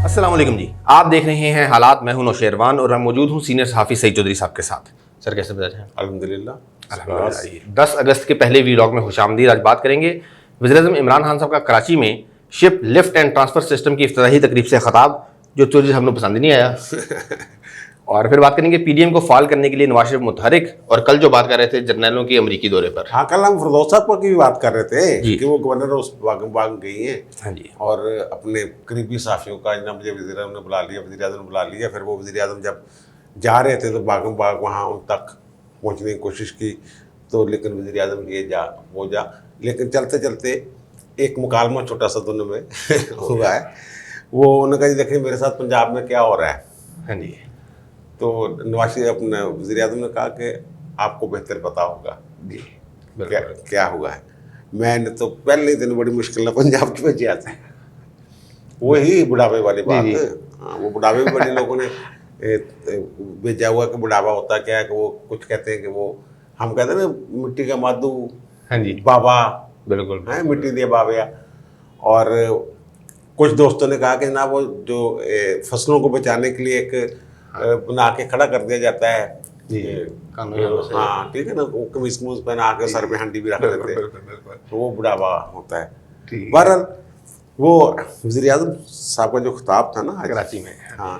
अस्सलाम वालेकुम जी, आप देख रहे हैं हालात। मैं हूं नौशेरवान और मैं मौजूद हूं सीनियर सहाफ़ी सईद चौधरी साहब के साथ। सर कैसे बता हैं? अल्हम्दुलिल्लाह। 10 अगस्त के पहले वीलॉग में खुशामदीद। आज बात करेंगे वज़ीर-ए-आज़म इमरान खान साहब का कराची में ship lift and transfer system की इफ्तिताही तकरीब से खिताब, जो चौधरी साहब ने पसंद नहीं आया। और फिर बात करेंगे पीडीएम को फाल करने के लिए नवाज शरीफ मुतहरिक, और कल जो बात कर रहे थे जर्नैलों की अमरीकी दौरे पर। हाँ, कल हम फिरदौस साहब की भी बात कर रहे जी। थे कि वो गवर्नर उस बाग गई हैं। हाँ जी। और अपने करीबी साथियों का ना, मुझे वज़ीर आज़म ने बुला लिया, वज़ीर आज़म ने बुला लिया। फिर वो वज़ीर आज़म जब जा रहे थे तो बागम बाग वहाँ उन तक पहुँचने की कोशिश की, तो लेकिन वज़ीर आज़म ये जा वो जा, लेकिन चलते चलते एक मुकालमा छोटा सा दोनों में हुआ है। वो उन्होंने कहा जी देखिए मेरे साथ पंजाब में क्या हो रहा है। हाँ जी। तो नवाज शरीफ अपने वज़ीर आज़म ने कहा कि आपको बेहतर पता होगा जी क्या क्या हुआ है। मैंने तो पहले दिन बड़ी मुश्किल में पंजाब की भेजा था, वही बुढ़ापे वाली बात जी। है। हाँ, वो बुढ़ापे भी बड़े लोगों ने भेजा हुआ कि बुढ़ापा होता क्या है, कि वो कुछ कहते हैं कि वो हम कहते हैं ना मिट्टी का मादू। हाँ जी, बाबा बिल्कुल है, मिट्टी दिया बाबया। और कुछ दोस्तों ने कहा कि ना वो जो फसलों को बचाने के लिए एक बना के खड़ा कर दिया जाता है जी, हाँ ठीक है ना, वो कमीज कमीज पहना के सर पे हंडी भी रख देते हैं, तो वो बुढ़ापा होता है। बहरहाल वो वज़ीर आज़म साहब का जो खिताब था ना आज कराची में, हाँ,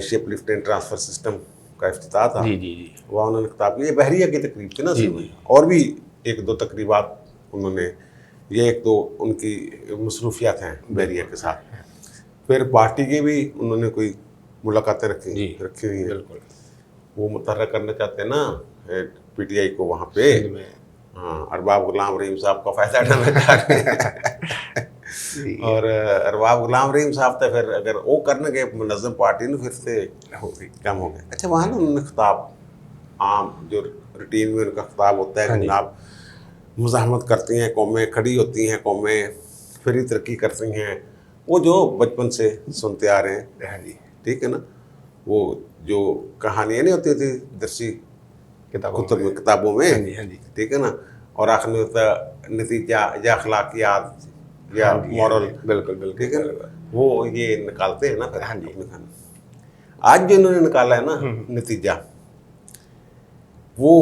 ship lift and transfer system का इफ्तिताह था। जी जी जी, वह उन्होंने खिताब किया। ये बहरिया की तकरीब थी ना, जी, जी, और भी एक दो तकरीबात उन्होंने, ये एक दो उनकी मसरूफियात हैं बहरिया के साथ। फिर पार्टी की भी उन्होंने कोई मुलाकातें रखी हुई हैं। बिल्कुल। वो मुतहर्रिक करना चाहते हैं ना पीटीआई को वहाँ पे। हाँ, अरबाब गुलाम रहीम साहब का फ़ायदा उठाना चाहते हैं। और अरबाब गुलाम रहीम साहब तो फिर अगर वो करने के मुनज़्ज़म पार्टी ने फिर से कम हो गए। अच्छा, वहाँ ना उन्होंने खिताब आम जो रूटीन में उनका खिताब होता है कि जनाब मुज़ाहमत करती हैं कौमें, खड़ी होती हैं कौमें, फिर ही तरक्की करती हैं, वो जो बचपन से सुनते आ रहे हैं। हाँ जी, ठीक है ना, वो जो कहानियाँ नहीं होती थी दरसी किताबों में, हाँ जी, ठीक है ना, और आखिर में होता नतीजा या अखलाकियात या मॉरल, बिल्कुल, ठीक है ना, वो ये निकालते हैं ना फिर। हाँ जी। आज जो इन्होंने निकाला है ना नतीजा, वो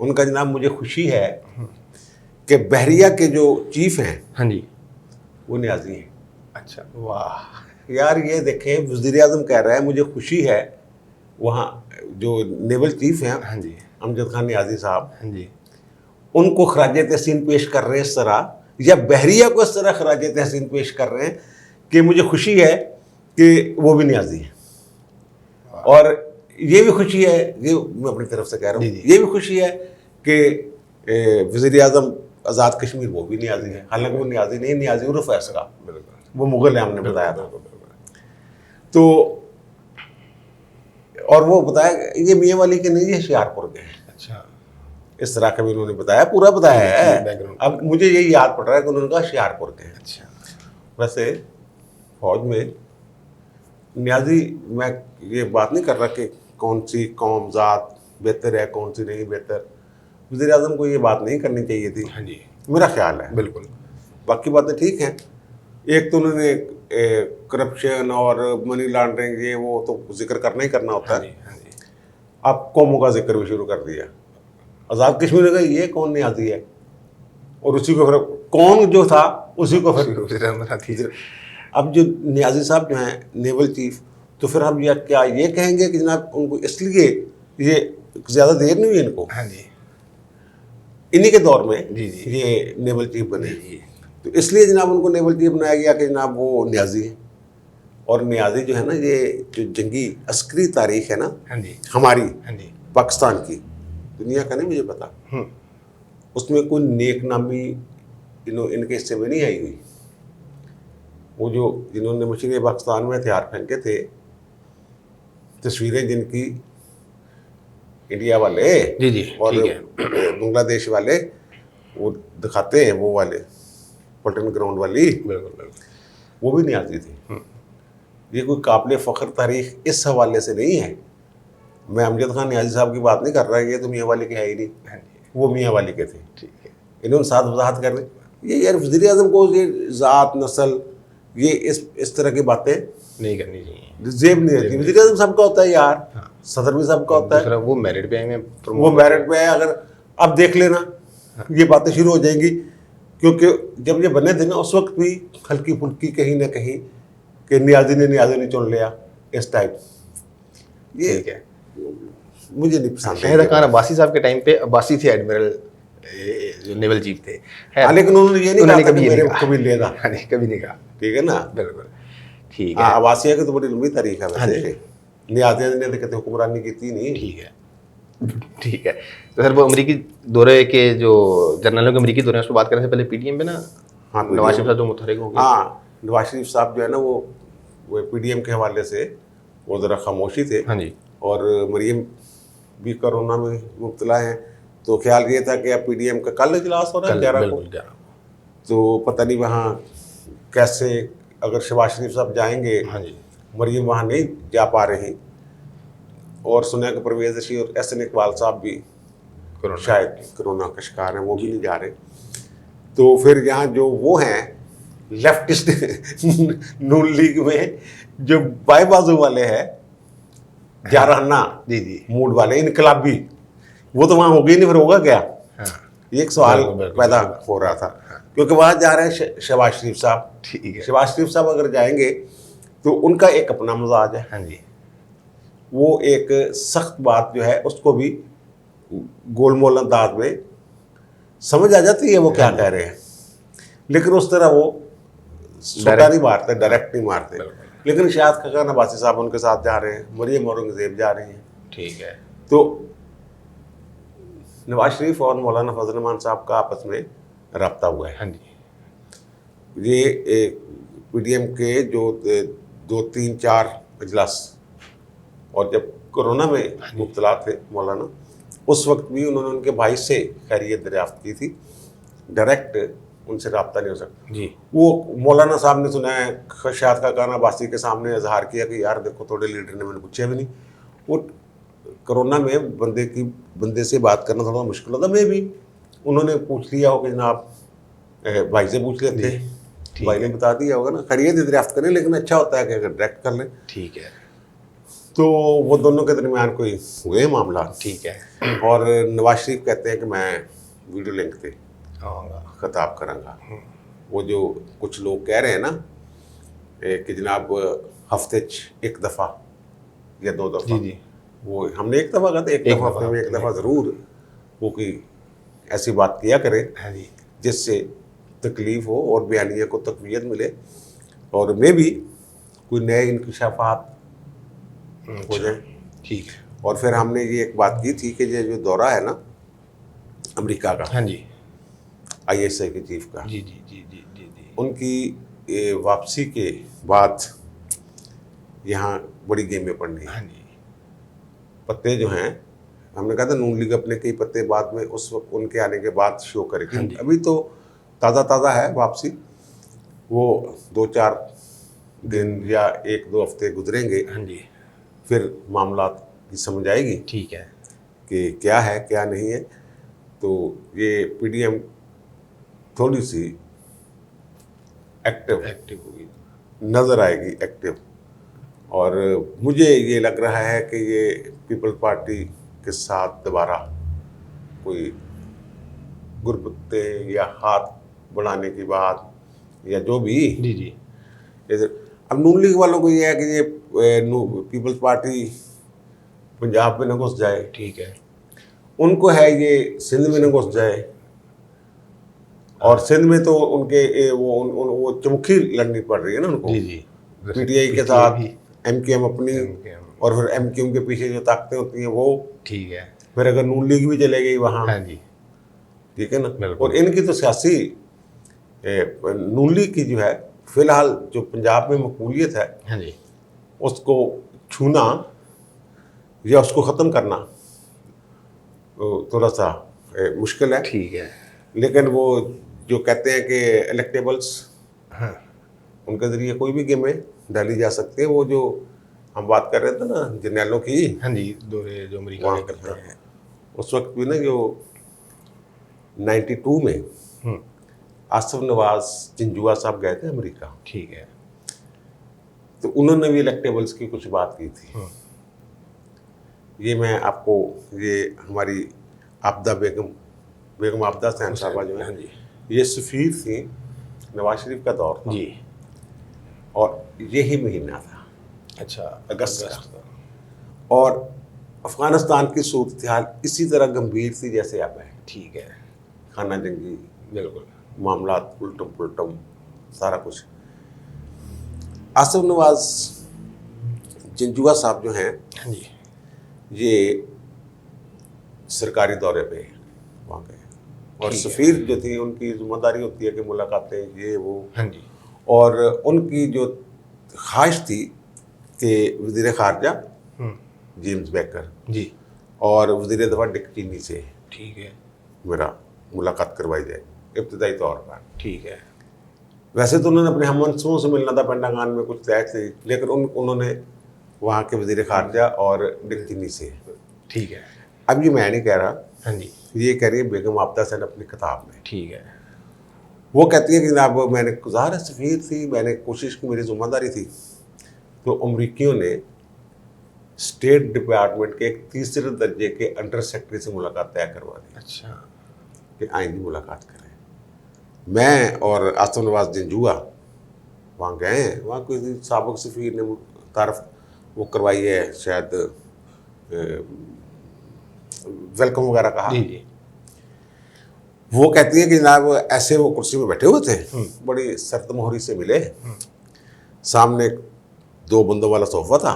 उनका जनाब मुझे खुशी है कि बहरिया के जो चीफ हैं, हाँ जी, वो न्याजी हैं। अच्छा, वाह यार ये देखें, वज़ीर आज़म कह रहा है मुझे खुशी है, वहाँ जो नेवल चीफ हैं, हाँ जी, अमजद खान न्याजी साहब, हाँ जी, उनको खराज तहसीन पेश कर रहे हैं इस तरह, या बहरिया को इस तरह खराज तहसीन पेश कर रहे हैं कि मुझे खुशी है कि वो भी न्याजी हैं। और ये भी खुशी है, ये मैं अपनी तरफ से कह रहा हूँ, ये भी खुशी है कि वज़ीर आज़म आज़ाद कश्मीर वो भी न्याजी है। हालांकि वो न्याजी नहीं, न्याजी उर्फ है इसका, वो मुगल है, हमने बताया था। तो और वो बताया ये मियाँ वाली के नहीं, ये होशियारपुर के हैं। अच्छा, इस तरह का भी उन्होंने बताया, पूरा बताया है। अब मुझे यही याद पड़ रहा है कि उन्होंने कहा होशियारपुर के हैं। अच्छा, वैसे फौज में न्याजी, मैं ये बात नहीं कर रहा कि कौन सी कौम ज़ात बेहतर है, कौन सी नहीं बेहतर। वज़ीर आज़म को ये बात नहीं करनी चाहिए थी, हाँ जी, मेरा ख्याल है। बिल्कुल। बाकी बातें ठीक हैं। एक तो उन्होंने करप्शन और मनी लॉन्ड्रिंग ये वो तो जिक्र करना ही करना होता है। अब कौमों का जिक्र भी शुरू कर दिया। आज़ाद कश्मीर ने कहा ये कौन न्याजी है, और उसी को फिर कौन जो था उसी को फिर अब जो न्याजी साहब जो हैं नेवल चीफ, तो फिर हम क्या ये कहेंगे कि जनाब उनको इसलिए ये ज़्यादा देर नहीं हुई इनको, हाँ जी, इन्हीं के दौर में जी, ये नेवल चीफ बने, तो इसलिए जनाब उनको नेवल चीफ बनाया गया कि जनाब वो न्याजी हैं। और न्याजी जो है ना, ये जो जंगी अस्करी तारीख है ना, हाँ जी, हमारी हाँ जी, पाकिस्तान की, दुनिया का नहीं मुझे पता, उसमें कोई नेक नामी इनके हिस्से में नहीं आई हुई। वो जो जिन्होंने मशरक़ी पाकिस्तान में हथियार फेंके थे, तस्वीरें जिनकी इंडिया वाले जी, और बांग्लादेश वाले वो दिखाते हैं, वो वाले पल्टन ग्राउंड वाली, बिल्कुल, वो भी न्याजी थी। ये कोई काबिल फ़ख्र तारीख इस हवाले से नहीं है। मैं अमजद खान न्याजी साहब की बात नहीं कर रहा, ये तो मियाँ वाली के है ही नहीं, वो मियाँ वाली के थे। ठीक है, इन्होंने साथ वजाहत कर दी। ये यार वज़ीर आज़म को ये ज़ात नस्ल ये इस तरह की बातें नहीं करनी चाहिए। जेब नहीं रहती। वजीर आज़म सबका होता है यार, सदर भी सबका होता है। दूसरा वो मेरिट पे आए हैं, वो मेरिट पे है। अगर अब देख लेना ये बातें शुरू हो जाएंगी, क्योंकि जब ये बने थे ना उस वक्त भी हल्की फुल्की कहीं ना कहीं कि नियाजी ने चुन लिया इस टाइप। ये ठीक है। मुझे नहीं पसंद है। शाहिद खान अब्बासी साहब के टाइम पे, अब्बासी थे एडमिरल, जो नेवल चीफ थे। हाँ, लेकिन उन्होंने ये नहीं उन्होंने कहा था कभी कि ये मेरे नहीं कहा। को भी लेगा। हाँ, नहीं, कभी नहीं कहा। ठीक है ना। बिल्कुल ठीक है। हाँ, आवासीय की तो बड़ी लंबी तारीख है हाँ वैसे। नियाजी ने तो कहते हुक्मरानी की थी नहीं। ठीक है। ठीक है। तो सर वो अमेरिकी दौरे के जो जर्नलों के अमेरिकी दौरे हैं, उसको बात करने से पहले पीटीएम पे ना हाँ, नवाज शरीफ साहब जो मुतहरिक हो गए। हाँ, नवाज शरीफ साहब जो है ना वो पीडीएम के हवाले से वो ज़रा खामोशी थे। हाँ जी। और मरियम भी कोरोना में मुब्तला हैं, तो ख्याल ये था कि अब पीडीएम का कल इजलास हो रहा है 11 को, बिल्कुल 11 तो पता नहीं वहाँ कैसे, अगर शहबाज शरीफ साहब जाएंगे, हाँ जी। मरियम वहाँ नहीं जा पा रही, और सुना कि परवेज रशीद और एहसन इकबाल साहब भी कोरोना। शायद कोरोना का शिकार हैं, वो भी नहीं जा रहे। तो फिर यहाँ जो वो हैं लेफ्टिस्ट नून लीग में जो बाएं बाजू वाले हैं, जारहाना जी मूड वाले इनकलाबी, वो तो वहाँ होगी नहीं, फिर होगा क्या? हाँ ये एक सवाल बिल्कुल, पैदा हो रहा था, क्योंकि वहाँ जा रहे हैं शहबाज शरीफ साहब। ठीक है। शहबाज शरीफ साहब अगर जाएंगे तो उनका एक अपना मिजाज है, हाँ जी। वो एक सख्त बात जो है उसको भी गोलमोल अंदाज में समझ आ जाती है वो क्या कह रहे हैं, लेकिन उस तरह वो सोटा नहीं मारते, डायरेक्ट नहीं मारते। लेकिन शायद खान अब्बासी साहब उनके साथ जा रहे हैं, मरियम औरंगजेब जा रही हैं। ठीक है। तो नवाज शरीफ और मौलाना फजल रहमान साहब का आपस में रब्ता हुआ है। हाँ जी। ये पीडीएम के जो 2-3-4 इजलास, और जब कोरोना में मुब्तला थे मौलाना, उस वक्त भी उन्होंने उनके भाई से खैरियत दरियाफ्त की थी, डायरेक्ट उनसे रब्ता नहीं हो सकता जी। वो मौलाना साहब ने सुना है शायद खान अब्बासी के सामने इजहार किया कि यार देखो थोड़े लीडर ने मैंने पूछा भी नहीं। वो कोरोना में बंदे से बात करना थोड़ा मुश्किल होता, मैं भी उन्होंने पूछ लिया हो कि जनाब भाई से पूछ लेते, भाई ने बता दिया होगा ना, खैरियत दरियाफ्त करें, लेकिन अच्छा होता है कि अगर डायरेक्ट कर लें। ठीक है। तो वो दोनों के दरमियान कोई हुए मामला। ठीक है। और नवाज शरीफ कहते हैं कि मैं वीडियो लिंक पे आऊँगा। खिताब करांगा। वो जो कुछ लोग कह रहे हैं ना कि जनाब हफ्ते एक दफ़ा या 2 दफ़ा, जी। वो हमने एक दफ़ा कहा था, एक दफ़ा हफ्ते में एक दफ़ा ज़रूर वो कोई ऐसी बात किया करे हाँ जी। जिससे तकलीफ़ हो और बयानिया को तक़वियत मिले, और मैं भी कोई नए इंकशाफात हो जाए। ठीक है। और फिर हमने ये एक बात की थी कि ये जो दौरा है ना अमेरिका का, हाँ जी। ISI के चीफ का, जी जी जी जी जी जी। उनकी वापसी के बाद यहाँ बड़ी गेमें पड़नी हैं। हाँ जी। पत्ते जो हैं, हमने कहा था नून लीग अपने कई पत्ते बाद में उस वक्त उनके आने के बाद शो करेगी। अभी तो ताज़ा है वापसी, वो 2-4 दिन या 1-2 हफ्ते गुजरेंगे, हाँ जी। फिर मामला की समझ आएगी ठीक है कि क्या है क्या नहीं है। तो ये पीडीएम थोड़ी सी एक्टिव होगी, नज़र आएगी, एक्टिव। और मुझे ये लग रहा है कि ये पीपल पार्टी के साथ दोबारा कोई गुरबत्ते या हाथ बढ़ाने की बात या जो भी, जी जी। अब नून लीग वालों को ये है कि ये पीपल्स पार्टी पंजाब में न घुस जाए, ठीक है। उनको है ये सिंध में न घुस जाए, और सिंध में तो उनके वो चमुखी लड़नी पड़ रही है ना उनको। जी जी। पीटीआई के साथ एमकेएम अपनी, और फिर एमकेएम के पीछे जो ताकतें होती हैं वो, ठीक है। फिर अगर नून लीग भी चले गई वहाँ, हाँ जी, ठीक है ना। और इनकी तो सियासी नून लीग की जो है फिलहाल जो पंजाब में मकबूलियत है, हाँ जी, उसको छूना या उसको ख़त्म करना थोड़ा सा मुश्किल है। ठीक है। लेकिन वो जो कहते हैं कि इलेक्टेबल्स, हाँ, उनके ज़रिए कोई भी गेमें डाली जा सकती है। वो जो हम बात कर रहे थे ना जर्नैलों की, हाँ जी, दौरे जो अमेरिका में करते हैं, उस वक्त भी ना जो 92 में आसिफ नवाज चिंजुआ साहब गए थे अमेरिका। ठीक है। तो उन्होंने भी इलेक्टेबल्स की कुछ बात की थी। ये मैं आपको, ये हमारी आपदा बेगम आपदा सैन साहबा जो है, ये सफ़ीर थी, नवाज शरीफ का दौर था जी, और यही महीना था, अच्छा, अगस्त का। और अफगानिस्तान की सूरत हाल इसी तरह गंभीर थी जैसे अब है। ठीक है, खाना जंगी, बिल्कुल, मामला उल्टम पुल्टम सारा कुछ। आसिफ नवाज जंजुआ साहब जो हैं, हाँ जी, ये सरकारी दौरे पे वहाँ गए और ठीक है। सफ़ीर जो थी उनकी जिम्मेदारी होती है कि मुलाकातें ये वो, हाँ जी, और उनकी जो ख्वाहिश थी कि वज़ीर ख़ारजा जेम्स बेकर जी, और वज़ीर दफ़ा डिक चीनी से ठीक है, मेरा मुलाकात करवाई जाए इब्तदाई तौर पर। ठीक है, वैसे तो उन्होंने अपने हममनसूबों से मिलना था, पेंटागन में कुछ तय थी, लेकिन उन्होंने वहाँ के वज़ीर ख़ारजा और डिक चीनी से। ठीक है, अब ये मैं नहीं कह रहा, हाँ जी, ये कह रही है बेगम आपदा सैन अपनी किताब में। ठीक है, वो कहती है कि जनाब मैंने गुज़ार सफ़ीर थी, मैंने कोशिश की, मेरी जिम्मेदारी थी, तो अमरीकियों ने स्टेट डिपार्टमेंट के एक तीसरे दर्जे के अंडर सेक्रेटरी से मुलाकात तय करवा दी अच्छा, कि आइंदी मुलाकात करें। मैं और आसिफ नवाज जंजुआ वहाँ गए, वहाँ कोई साबिक सफ़ीर ने तारफ़ वो करवाई है, शायद वेलकम वगैरह कहा। जी, जी, वो कहती है कि जनाब ऐसे वो कुर्सी में बैठे हुए थे, बड़ी सर्द मोहरी से मिले, सामने 2 बंदों वाला सोफा था,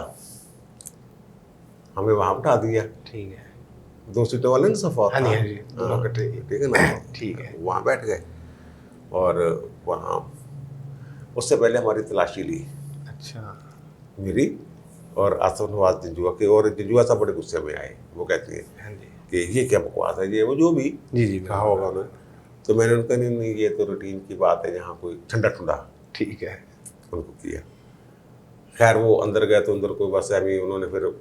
हमें वहाँ बिठा दिया, ठीक है, 2 सीटों वाले ना सोफा हाँ था, जी, हाँ जी, दोनों कट्टे, ठीक है ना, ठीक है, वहाँ बैठ गए और वहाँ उससे पहले हमारी तलाशी ली, अच्छा, मेरी और आसिफ नवाज जंजुआ के, और जंजुआ साहब बड़े गुस्से में आए। वो कहती है हाँ जी, कि ये क्या बकवास है, ये वो जो भी जी, जी, कहा होगा उन्होंने। तो मैंने उनका नहीं, ये तो रूटीन की बात है, यहाँ कोई ठंडा ठंडा ठीक है, उनको किया। खैर वो अंदर गए तो अंदर कोई बस अभी उन्होंने फिर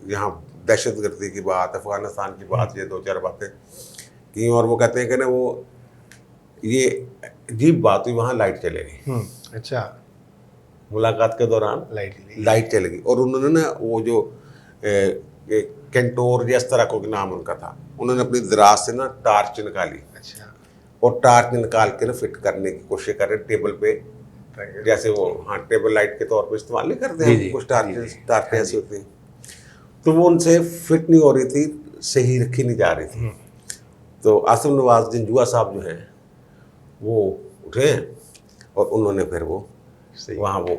यहाँ दहशतगर्दी की बात, अफगानिस्तान की बात, ये 2-4 बातें की, और वो कहते हैं कि ना वो ये अजीब बात हुई, वहाँ लाइट चले गई अच्छा, मुलाकात के दौरान, लाइट चले गई, और उन्होंने ना वो जो कैंटोर या इस तरह को नाम उनका था, उन्होंने अपनी दराज से ना टार्च निकाली, अच्छा, और टार्च निकाल के ना फिट करने की कोशिश कर रहे टेबल पे, जैसे वो हाँ टेबल लाइट के तौर पे इस्तेमाल नहीं करते हैं, कुछ टार्च ऐसी होती हैं, तो वो उनसे फिट नहीं हो रही थी, सही रखी नहीं जा रही थी। तो आसिफ नवाज जंजुआ साहब जो हैं वो उठे और उन्होंने फिर वो वहाँ वो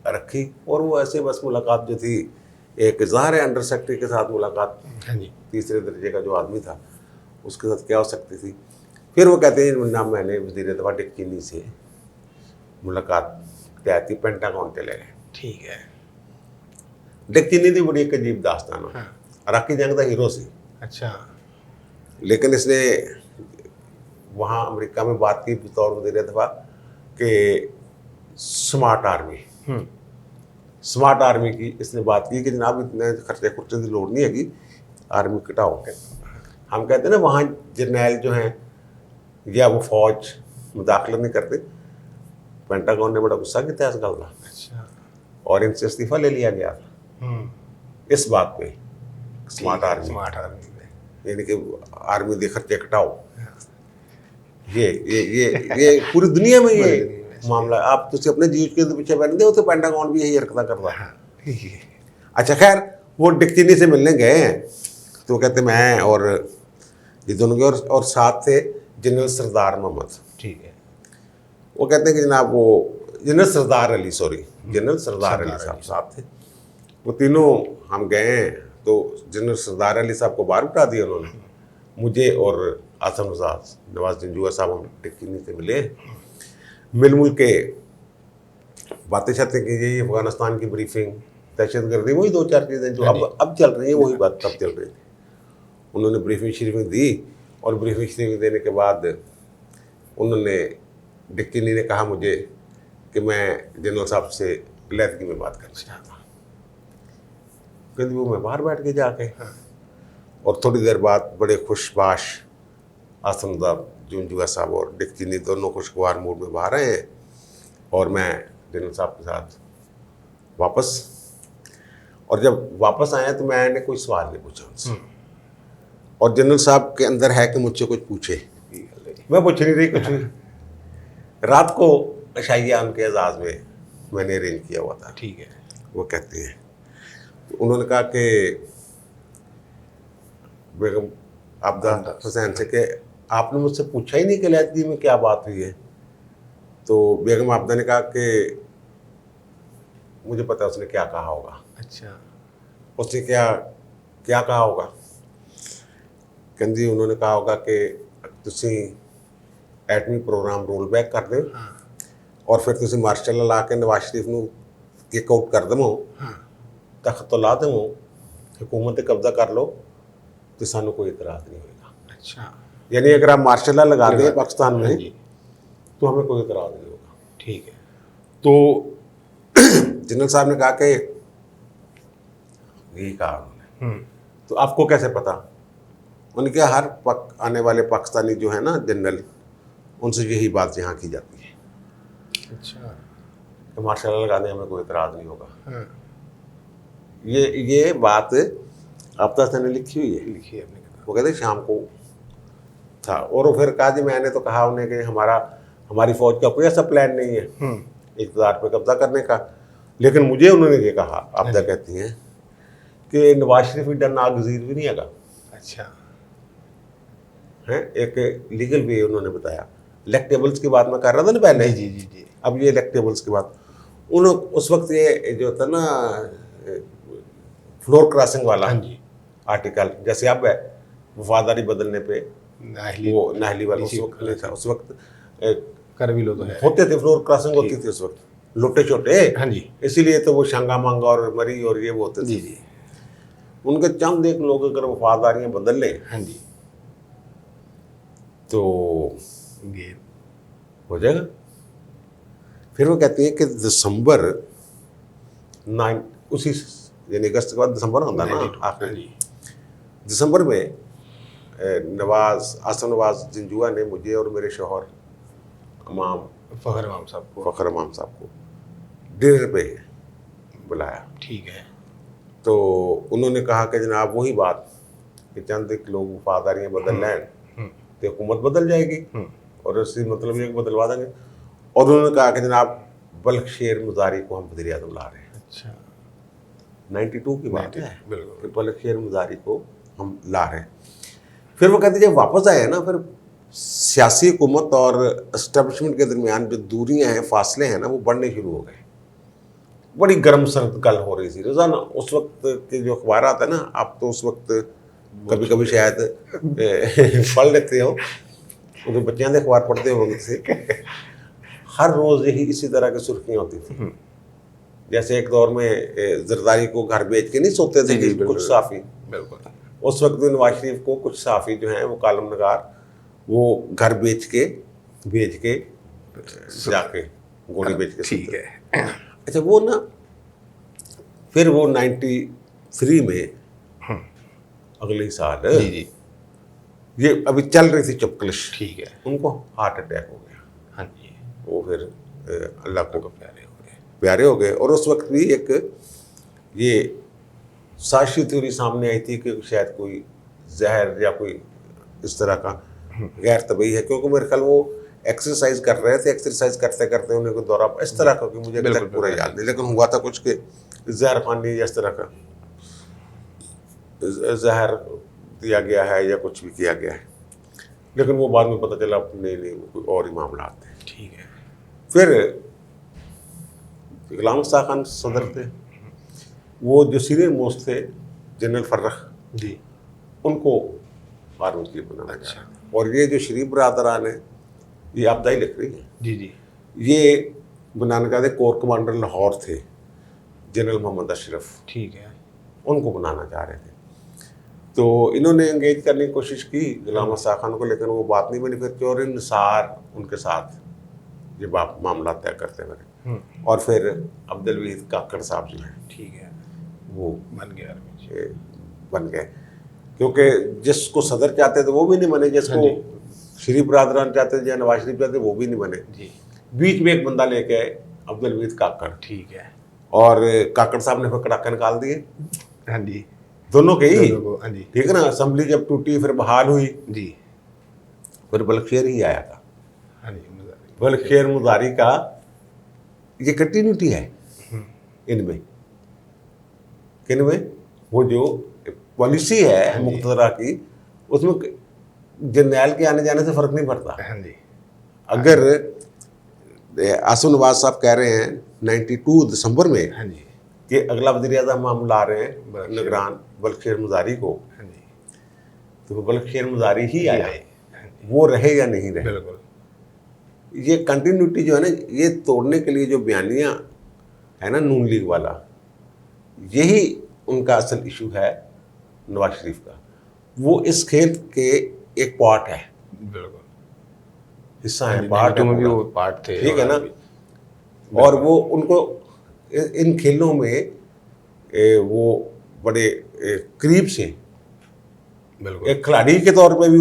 रखी, और वो ऐसे बस मुलाकात जो थी, एक ज़ाहिर है अंडर सेक्रेटरी के साथ मुलाकात, हाँ जी, तीसरे दर्जे का जो आदमी था उसके साथ क्या हो सकती थी। फिर वो कहते हैं ना मैंने वज़ीर दफ़ा डिक चीनी से मुलाकात तय थी, पेंटागन चले गए। ठीक है, डिक चीनी थी बड़ी एक अजीब दास्तान, हाँ, इराकी जंग का हीरो सी, अच्छा, लेकिन इसने वहाँ अमेरिका में बात की बतौर वज़ीर दफ़ा कि स्मार्ट आर्मी की इसने बात की कि जनाब इतने खर्चे खुर्चे की लोड़ नहीं है कि आर्मी कटाओ। हम कहते हैं ना वहाँ जर्नैल जो हैं या वो फौज मुदाखलत नहीं करते, पेंटागन ने बड़ा गुस्सा किया इस गल का, अच्छा, और इनसे इस्तीफा ले लिया गया था इस बात पे, स्मार्ट आर्मी में, यानी कि आर्मी के खर्चे घटाओ। ये पूरी दुनिया में ये मामला, आप तुझे अपने जीव के पीछे बैठ दे, तो पेंटागन भी यही हरकत करता है। अच्छा खैर वो डिक चीनी से मिलने गए हैं, तो कहते मैं और ये दोनों गए, और साथ थे जनरल सरदार मोहम्मद, ठीक है, वो कहते हैं कि जनाब वो जनरल सरदार अली साहब साथ थे। वो तीनों हम गए हैं, तो जनरल सरदार अली साहब को बाहर उठा दिया उन्होंने, मुझे और आसिफ नवाज जंजुआ साहब हम डिक चीनी से मिले, मिल के बातें शातें की, ये अफगानिस्तान की ब्रीफिंग, दहशतगर्दी, वही 2-4 चीज़ें जो अब चल रही हैं, वही बात तब चल रही थी। उन्होंने ब्रीफिंग शरीफिंग दी, और ब्रीफिंग शरीफिंग देने के बाद उन्होंने डिक चीनी ने कहा मुझे कि मैं जनरल साहब से लैदगी में बात करना चाहता हूँ। कहते वो मैं बाहर बैठ के जाके, और थोड़ी देर बाद बड़े खुशबाश आसिफ जंजुआ साहब और डिक चीनी दोनों खुशगवार मूड में बाहर आए हैं, और मैं जनरल साहब के साथ वापस। और जब वापस आए तो मैंने कोई सवाल नहीं पूछा उनसे। और जनरल साहब के अंदर है कि मुझसे कुछ पूछे, मैं पूछ नहीं रही कुछ भी। रात को शाइया उनके एजाज में मैंने अरेंज किया हुआ था। ठीक है। वो कहते हैं, तो उन्होंने कहा कि बेगम आबदा हुसैन से कि आपने मुझसे पूछा ही नहीं कि लहदगी में क्या बात हुई है। तो बेगम आबदा ने कहा कि मुझे पता है उसने क्या कहा होगा। अच्छा। उसने क्या क्या कहा होगा? कहते जी उन्होंने कहा होगा कि तुसी एटमी प्रोग्राम रोल बैक कर दो और फिर तुसी मार्शल ला के नवाज शरीफ ਨੂੰ किक आउट कर दवो, तख्त तो ला दवो, हुकूमत पे कब्जा कर लो, तो सानू कोई इतराज़ नहीं होगा। अच्छा। यानी अगर आप मार्शल लगा दें पाकिस्तान में तो हमें कोई इतराज़ नहीं होगा। ठीक है। तो जनरल साहब ने कहा कि यही कहा उन्होंने। तो आपको कैसे पता? उनके हर आने वाले पाकिस्तानी जो है ना जनरल, उनसे यही बात यहाँ की जाती है। अच्छा। तो मार्शल लगाने हमें कोई इतराज़ नहीं होगा। ये बात आबदा ने लिखी हुई है। लिखी है आपने? वो कहते शाम को था। और फिर कहा जी मैंने तो कहा उन्हें कि हमारी फौज का कोई ऐसा प्लान नहीं है इक़्तिदार पे कब्जा करने का। लेकिन मुझे उन्होंने ये कहा, आबदा कहती हैं कि नवाज शरीफ डर नागज़ीर भी नहीं आगा। अच्छा है, एक लीगल वे उन्होंने बताया। इलेक्टेबल्स की बात मैं कर रहा था ना पहले। जी जी जी। अब ये इलेक्टेबल्स की बात, उस वक्त ये जो था ना फ्लोर क्रॉसिंग वाला आर्टिकल, जैसे अब है वफादारी बदलने पे वो नाहली वाला, उस वक्त नहीं था। उस वक्त कर भी लो तो है, होते थे, फ्लोर क्रॉसिंग होती थी उस वक्त, लोटे छोटे। हाँ जी। इसीलिए तो वो शंगा मांगा और मरी और ये वो होते थे। जी जी। उनके चंद एक लोग अगर वफादारियाँ बदल लें, हाँ जी, तो ये हो जाएगा। फिर वो कहती है कि दिसंबर 9 उसी यानी अगस्त के बाद दिसंबर होता है ना आखिरी दिसंबर में आसम नवाज जिंजुआ ने मुझे और मेरे शौहर इमाम फ़खर इमाम साहब को डिनर पे बुलाया। ठीक है। तो उन्होंने कहा कि जनाब वही बात कि चंद एक लोग वफादारियाँ बदल लें तो हुकूमत बदल जाएगी, और इससे मतलब ये बदलवा देंगे। और उन्होंने कहा कि जनाब बल्ख शेर मुजारी को हम वज़ीर आज़म ला रहे हैं। अच्छा, 92 की बात है बिल्कुल। कि बल्ख शेर मुजारी को हम ला रहे हैं। फिर वो कहते जब वापस आए ना, फिर सियासी हुकूमत और इस्टेब्लिशमेंट के दरमियान जो दूरियां हैं, फासले हैं ना, वो बढ़ने शुरू हो गए। बड़ी गर्म सर्द गल हो रही थी रोज़ाना। उस वक्त के जो अखबार आता है ना, आप तो उस वक्त कभी कभी शायद पढ़ लेते हो, तो बच्चों के अखबार पढ़ते हो से हर रोज़ यही इसी तरह की सुर्खियाँ होती थी। जैसे एक दौर में जरदारी को घर बेच के नहीं सोते थे कि कुछ साफ़ी, बिल्कुल। उस वक्त नवाज शरीफ को कुछ साफ़ी जो हैं वो कालम नगार वो घर बेच के भेज के जाके गोली बेच के। ठीक है। अच्छा, वो ना फिर वो 93 में अगले साल जी जी, ये अभी चल रही थी चपकलिश, ठीक है, उनको हार्ट अटैक हो गया। हाँ जी, वो फिर अल्लाह को प्यारे हो गए। और उस वक्त भी एक ये साजिशी थ्योरी सामने आई थी कि शायद कोई जहर या कोई इस तरह का गैर तबई है, क्योंकि मेरे ख्याल वो एक्सरसाइज कर रहे थे, एक्सरसाइज करते करते उन्हें कोई दौरा इस तरह का, मुझे तक पूरा याद नहीं, लेकिन हुआ था कुछ के जहर खानी या इस तरह का जहर दिया गया है या कुछ भी किया गया है। लेकिन वो बाद में पता चला नहीं वो कोई और ही मामला थे। ठीक है। फिर गुलाम मुस्तफ़ा खान सदर थे, वो जो सीनियर मोस्ट थे जनरल फर्रख जी, उनको फारूक चीफ बनाना चाह रहे थे। और ये जो शरीफ बरादरान है, ये आपदा ही लिख रही है। जी जी, ये बनाने का थे कोर कमांडर लाहौर थे जनरल मोहम्मद अशरफ, ठीक है, उनको बनाना चाह रहे थे। तो इन्होंने एंगेज करने की कोशिश की गुलाम मुस्तफ़ा खान को, लेकिन वो बात नहीं बनी। फिर चौधरी निसार उनके साथ ये मामला तय करते हुए, और फिर अब्दुल वहीद काकड़ साहब जो हैं, ठीक है, वो बन गए, क्योंकि जिसको सदर चाहते थे वो भी नहीं बने, जिसको शरीफ बरादरान चाहते थे या नवाज शरीफ चाहते वो भी नहीं बने। बीच में एक बंदा लेके आए अब्दुल वहीद काकड़, ठीक है, और काकड़ साहब ने फिर कड़ाके निकाल दिए, हाँ जी, दोनों के ही। दोनों को, हाँ जी ठीक है ना, असेंबली जब टूटी फिर बहाल हुई, जी, फिर बल्खेर ही आया था। हाँ जी, बल्खेर मुजारी का ये कंटिन्यूटी है इनमें, किनमें, वो जो पॉलिसी है मुक्तदरा की, उसमें जर्नैल के आने जाने से फर्क नहीं पड़ता। हाँ जी, अगर आसिफ नवाज साहब कह रहे हैं 92 दिसंबर में हाँ जी, कि अगला वज़ीर आज़म हम ला रहे हैं निगरान बल्खेर मुजारी को, हाँ जी, तो बल्खेर मुजारी ही आया, हाँ जी, वो रहे या नहीं रहे। बिल्कुल, ये कंटिन्यूटी जो है ना, ये तोड़ने के लिए जो बयानियाँ है ना नून लीग वाला, यही उनका असल इशू है नवाज शरीफ का। वो इस खेल के एक पार्ट है, बिल्कुल, हिस्सा है, पार्ट में भी है, वो पार्ट थे, ठीक है ना। और वो उनको इन खेलों में वो बड़े करीब से बिल्कुल, एक खिलाड़ी के तौर पे भी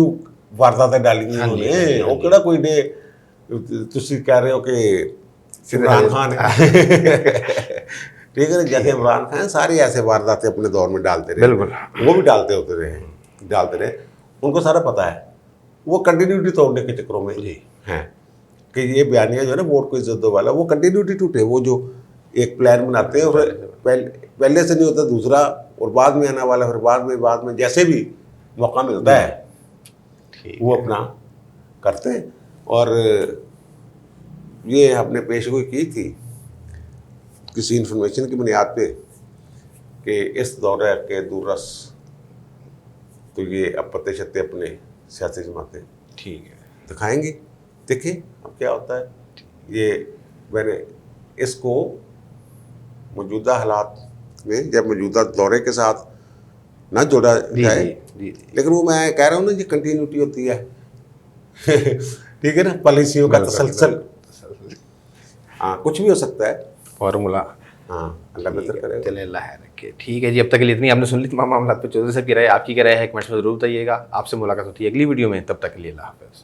वारदातें डाली हाँ जी, उन्होंने। हाँ जी, हाँ वो जी। केड़ा कोई डे तुसी कह रहे हो कि इमरान खान है ठीक है ना, जैसे इमरान खान सारी ऐसे वारदातें अपने दौर में डालते रहे, बिल्कुल, वो भी डालते रहे, उनको सारा पता है। वो कंटिन्यूटी तोड़ने के चक्करों में जी, हैं कि ये बयानिया जो है ना वोट को इज्जत दो वाला, वो कंटिन्यूटी टूटे। वो जो एक प्लान बनाते हैं और पहले से नहीं होता दूसरा, और बाद में आने वाला, फिर बाद में जैसे भी मौका मिलता है ठीक, वो अपना करते हैं। और ये हमने पेशगोई की थी किसी इन्फॉर्मेशन की बुनियाद पे कि इस दौरे के दूरस तो ये अब पत्ते शत्ते अपने सियासी जमातें ठीक है, दिखाएंगे, देखिए अब क्या होता है। ये मैंने इसको मौजूदा हालात में जब मौजूदा दौरे के साथ ना जोड़ा जाए, जी, लेकिन वो मैं कह रहा हूँ ना, ये कंटिन्यूटी होती है ठीक है ना, पॉलिसियों का तसलसल। हाँ, कुछ भी हो सकता है, फॉर्मूला, हाँ, अल्लाह बेहतर करेगा। चले अल्लाह है रखे। ठीक है जी, अब तक के लिए इतनी आपने सुन ली तमाम मामला पे। चौधरी साहब की राय, आपकी क्या राय है, कमेंट्स में जरूर बताइएगा। आपसे मुलाकात होती है अगली वीडियो में, तब तक के लिए अल्लाह हाफ़िज़।